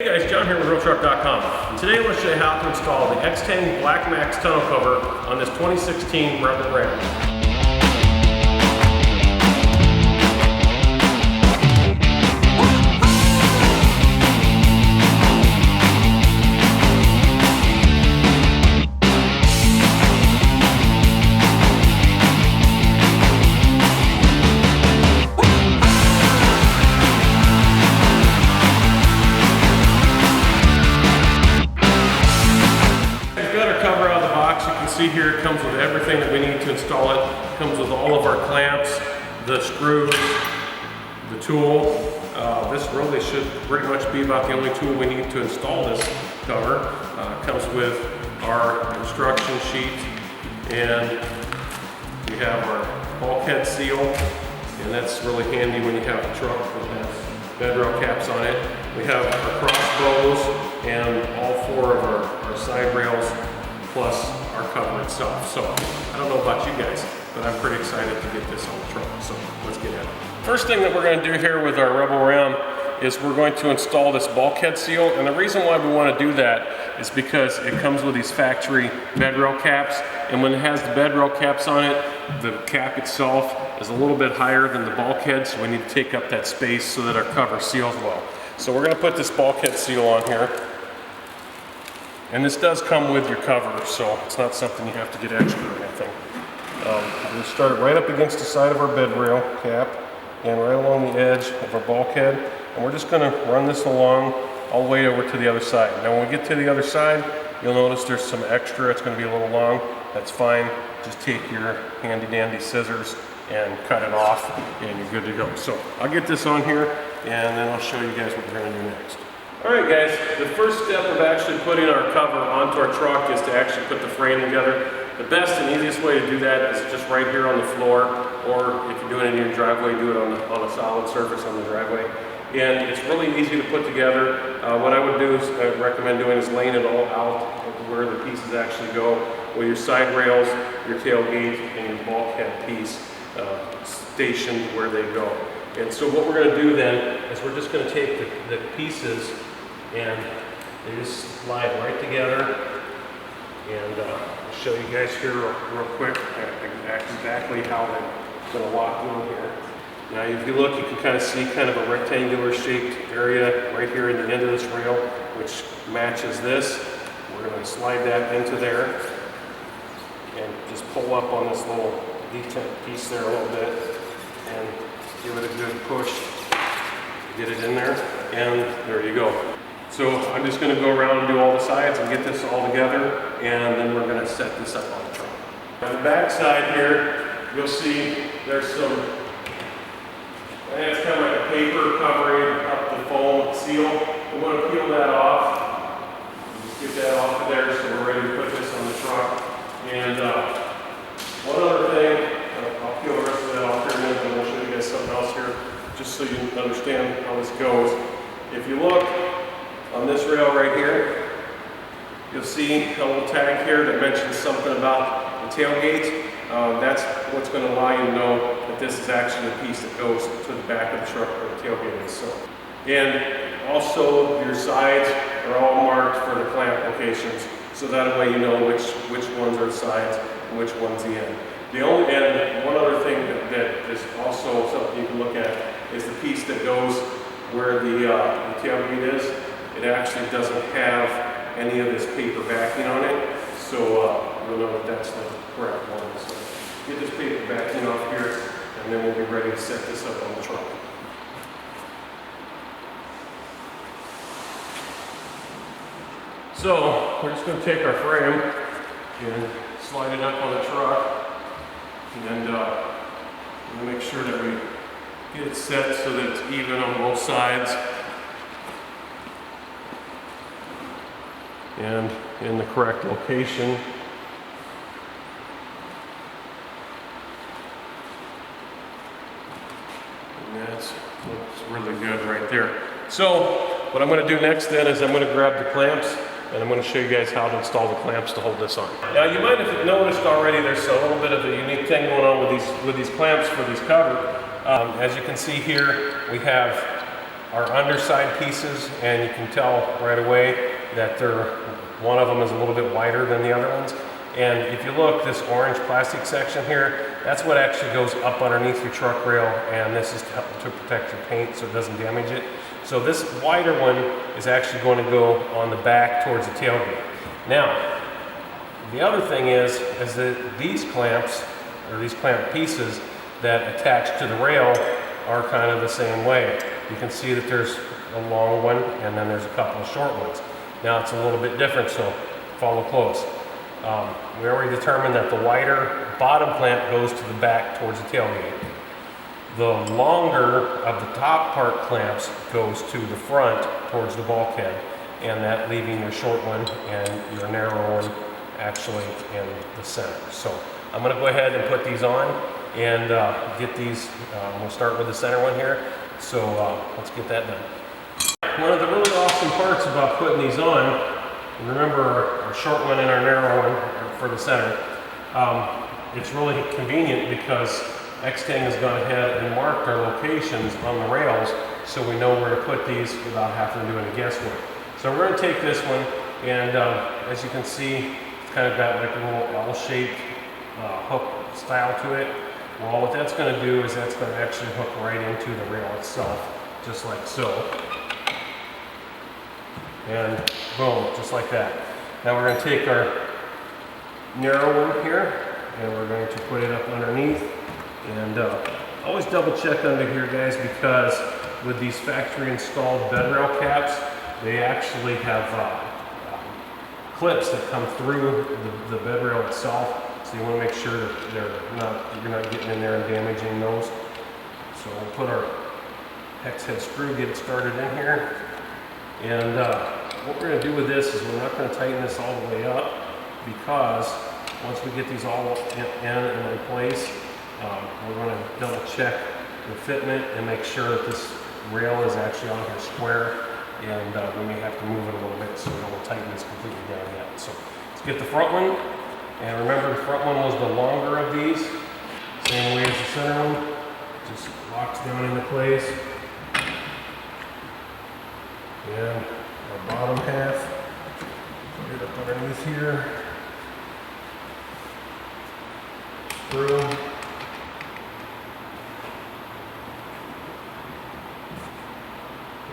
Hey guys, John here with RealTruck.com. Today I'm going to show you how to install the Extang BlackMax tonneau cover on this 2016 Rebel Ram. See here, it comes with everything that we need to install it. It comes with all of our clamps, the screws, the tool. This really should pretty much be about the only tool we need to install this cover. It comes with our instruction sheet, and we have our bulkhead seal, and that's really handy when you have a truck that has bed rail caps on it. We have our crossbows and all four of our side rails, plus our cover itself. So I don't know about you guys, but I'm pretty excited to get this on the truck. So let's get at it. First thing that we're going to do here with our Rebel Ram is we're going to install this bulkhead seal. And the reason why we want to do that is because it comes with these factory bed rail caps. And when it has the bed rail caps on it, the cap itself is a little bit higher than the bulkhead. So we need to take up that space so that our cover seals well. So we're going to put this bulkhead seal on here. And this does come with your cover, so it's not something you have to get extra or anything. We'll start right up against the side of our bed rail cap and right along the edge of our bulkhead. And we're just gonna run this along all the way over to the other side. Now when we get to the other side, you'll notice there's some extra. It's gonna be a little long. That's fine. Just take your handy dandy scissors and cut it off and you're good to go. So I'll get this on here and then I'll show you guys what we're gonna do next. Alright guys, the first step of actually putting our cover onto our truck is to actually put the frame together. The best and easiest way to do that is just right here on the floor, or if you're doing it in your driveway, do it on a solid surface on the driveway. And it's really easy to put together. What I would do is, I would recommend doing is laying it all out where the pieces actually go, with your side rails, your tailgate, and your bulkhead piece stationed where they go. And so what we're going to do then is we're just going to take the pieces and they just slide right together, and I'll show you guys here real quick exactly how they're going to lock in here. Now if you look, you can kind of see kind of a rectangular shaped area right here in the end of this rail, which matches this. We're going to slide that into there and just pull up on this little detent piece there a little bit and give it a good push, get it in there, and there you go. So I'm just going to go around and do all the sides and get this all together, and then we're going to set this up on the truck. On the back side here, you'll see there's some, it's kind of like a paper covering up the foam seal. We want to peel that off. Just get that off of there so we're ready to put this on the truck. And one other thing, I'll peel the rest of that off here in a minute, and we'll show you guys something else here, just so you understand how this goes. If you look on this rail right here, you'll see a little tag here that mentions something about the tailgate. That's what's going to allow you to know that this is actually the piece that goes to the back of the truck where the tailgate is. So, and also your sides are all marked for the clamp locations, so that way you know which ones are the sides and which one's the end. And one other thing that is also something you can look at is the piece that goes where the tailgate is. It actually doesn't have any of this paper backing on it, so you'll know that that's the correct one. So get this paper backing off here, and then we'll be ready to set this up on the truck. So we're just going to take our frame and slide it up on the truck. And we'll make sure that we get it set so that it's even on both sides and in the correct location. And that looks really good right there. So what I'm going to do next then is I'm going to grab the clamps, and I'm going to show you guys how to install the clamps to hold this on. Now you might have noticed already there's a little bit of a unique thing going on with these clamps for these cover. As you can see here, we have our underside pieces, and you can tell right away that one of them is a little bit wider than the other ones. And if you look, this orange plastic section here, that's what actually goes up underneath your truck rail, and this is to protect your paint so it doesn't damage it. So this wider one is actually going to go on the back towards the tailgate. Now, the other thing is that these clamps, or these clamp pieces that attach to the rail, are kind of the same way. You can see that there's a long one and then there's a couple of short ones. Now it's a little bit different, so follow close. We already determined that the wider bottom clamp goes to the back towards the tailgate. The longer of the top part clamps goes to the front towards the bulkhead, and that leaving your short one and your narrow one actually in the center. So I'm going to go ahead and put these on and get these. We'll start with the center one here. So let's get that done. One of the really awesome parts about putting these on, and remember our short one and our narrow one for the center, it's really convenient because Extang has gone ahead and marked our locations on the rails so we know where to put these without having to do any guesswork. So we're going to take this one, and as you can see, it's kind of got like a little L-shaped hook style to it. Well, what that's going to do is that's going to actually hook right into the rail itself, just like so. And boom, just like that. Now we're going to take our narrow one here, and we're going to put it up underneath. And always double check under here, guys, because with these factory installed bed rail caps, they actually have clips that come through the bed rail itself. So you want to make sure that you're not getting in there and damaging those. So we'll put our hex head screw, get it started in here. And what we're going to do with this is we're not going to tighten this all the way up, because once we get these all in place, we're going to double check the fitment and make sure that this rail is actually on here square, and we may have to move it a little bit so we don't tighten this completely down yet. So let's get the front one, and remember the front one was the longer of these, same way as the center one, just locks down into place. And our bottom half, put it up underneath here, screw.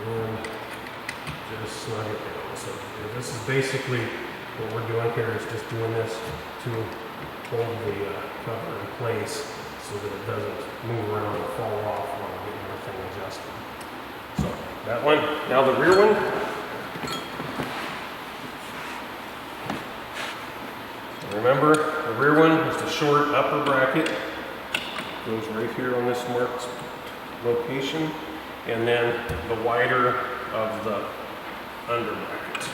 And just snug it down. So this is basically what we're doing here, is just doing this to hold the cover in place so that it doesn't move around or fall off while we're getting everything adjusted. So that one. Now the rear one. Remember, the rear one is the short upper bracket. Goes right here on this marked location. And then the wider of the under bracket.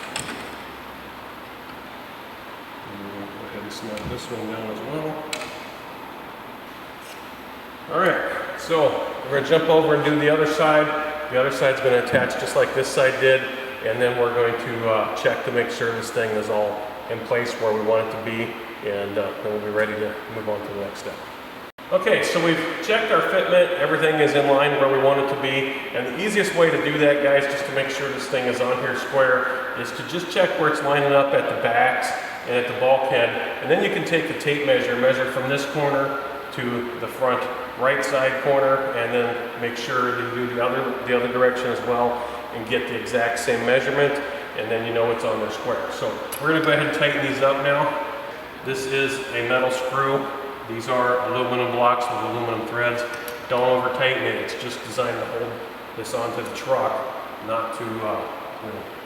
And we'll go ahead and snug this one down as well. Alright, so we're going to jump over and do the other side. The other side's going to attach just like this side did, and then we're going to check to make sure this thing is all in place where we want it to be, and then we'll be ready to move on to the next step. Okay, so we've checked our fitment, everything is in line where we want it to be, and the easiest way to do that, guys, just to make sure this thing is on here square, is to just check where it's lining up at the backs and at the bulkhead, and then you can take the tape measure from this corner to the front right side corner, and then make sure that you do the other direction as well, and get the exact same measurement, and then you know it's on there square. So we're going to go ahead and tighten these up now. This is a metal screw. These are aluminum blocks with aluminum threads. Don't over tighten it. It's just designed to hold this onto the truck, not to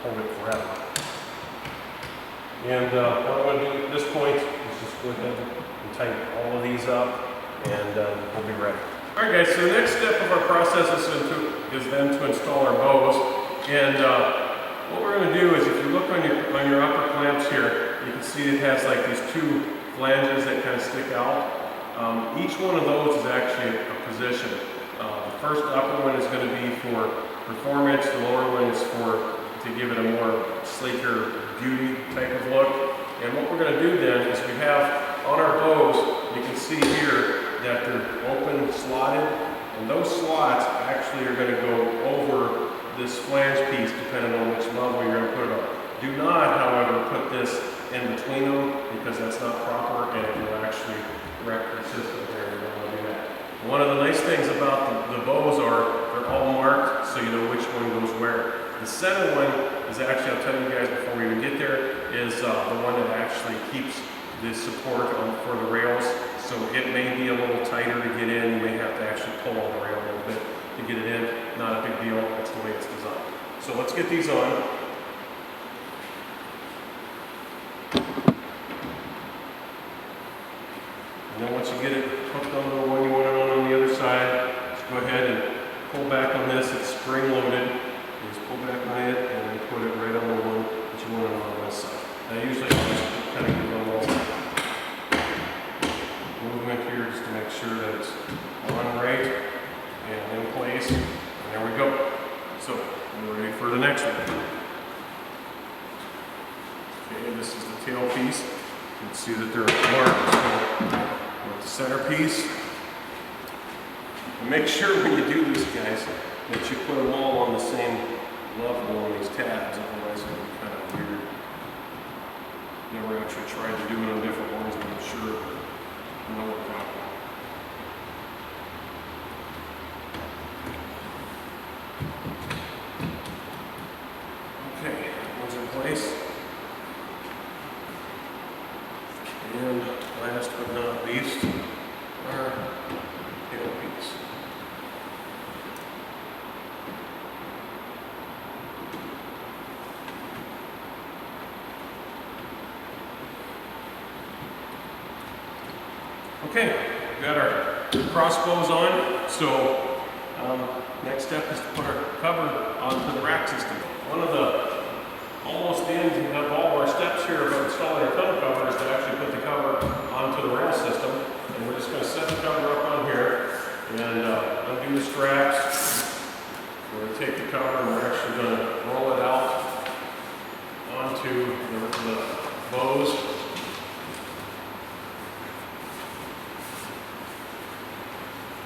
hold it forever. And what I'm going to do at this point is just go ahead and tighten all of these up, and we'll be ready. All right, guys. So the next step of our process is then to install our bows. And what we're going to do is, if you look on your upper clamps here, you can see it has like these two flanges that kind of stick out. Each one of those is actually a position. The first upper one is going to be for performance. The lower one is to give it a more sleeker, beauty type of look. And what we're going to do then is we have on our bows, you can see here that they're open, slotted, and those slots actually are going to go over this flange piece depending on which level you're going to put it on. Do not, however, put this in between them because that's not proper and it will actually wreck your system there. You don't want to do that. One of the nice things about the bows are they're all marked so you know which one goes where. The center one is actually, I'll tell you guys before we even get there, is the one that actually keeps the support for the rails. So it may be a little tighter to get in. You may have to actually pull on the rail a little bit to get it in. Not a big deal. That's the way it's designed. So let's get these on. And then once you get it hooked on the one you want it on the other side, just go ahead and pull back on this. It's spring loaded. You just pull back on it and then put it right on the one that you want it on this side. Now usually I'll just kind of give it a little movement here just to make sure that it's on right and in place. And there we go. So we're ready for the next one. Okay, this is the tail piece. You can see that they're marked. So with the center piece. And make sure when you do these guys that you put them all on the same level on these tabs, otherwise it'll be kind of weird. Never actually tried to do it on different ones, but I'm sure it'll work out. Okay, that one's in place. And last but not least, our tail piece. Okay, we've got our crossbows on, so next step is to put our cover onto the rack system. One of the almost ends of all of our steps here about installing our tonneau cover is to actually put the cover onto the rail system. And we're just going to set the cover up on here and undo the straps. We're going to take the cover and we're actually going to roll it out onto the bows.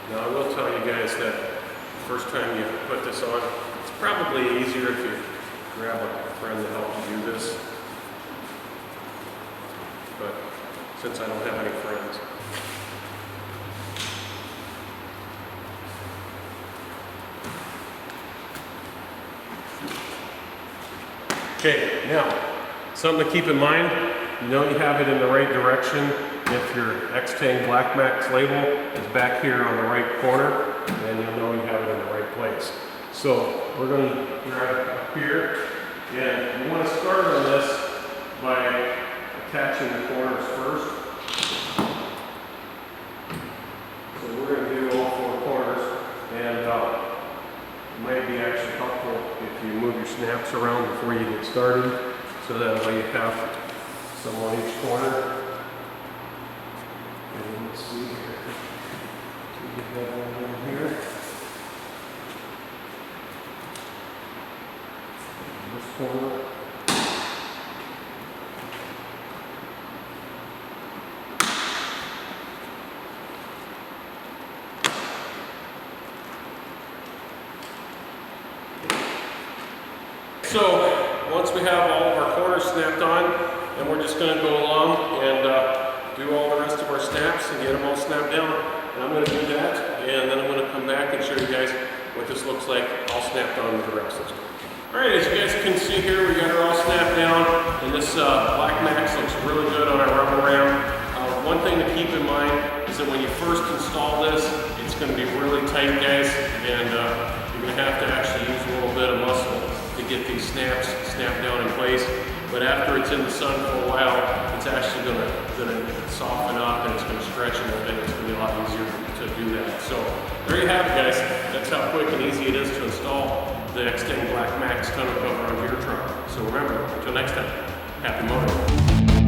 Now I will tell you guys that the first time you put this on, it's probably easier if you grab a friend to help you do this. But since I don't have any friends. Okay, now, something to keep in mind, you know you have it in the right direction if your Extang BlackMax label is back here on the right corner, then you'll know you have it in the right place. So we're going to grab it up here, and you want to start on this by attaching the corners first. So we're going to do all four corners, and it might be actually helpful if you move your snaps around before you get started, so that way you have some on each corner. And let's see here. We get that one in here. And this corner. So once we have all of our corners snapped on, then we're just going to go along and do all the rest of our snaps and get them all snapped down. And I'm going to do that, and then I'm going to come back and show you guys what this looks like all snapped on with the rack system. Alright, as you guys can see here, we got her all snapped down, and this BlackMax looks really good on our rubber ram. One thing to keep in mind is that when you first install this, it's going to be really tight, guys, and you're going to have to actually use a little bit of muscle to get these snaps snapped down in place. But after it's in the sun for a while, it's actually going to soften up and it's going to stretch a little bit. It's going to be a lot easier to do that. So there you have it, guys. That's how quick and easy it is to install the Extang BlackMax tonneau cover on your truck. So remember, until next time, happy motoring.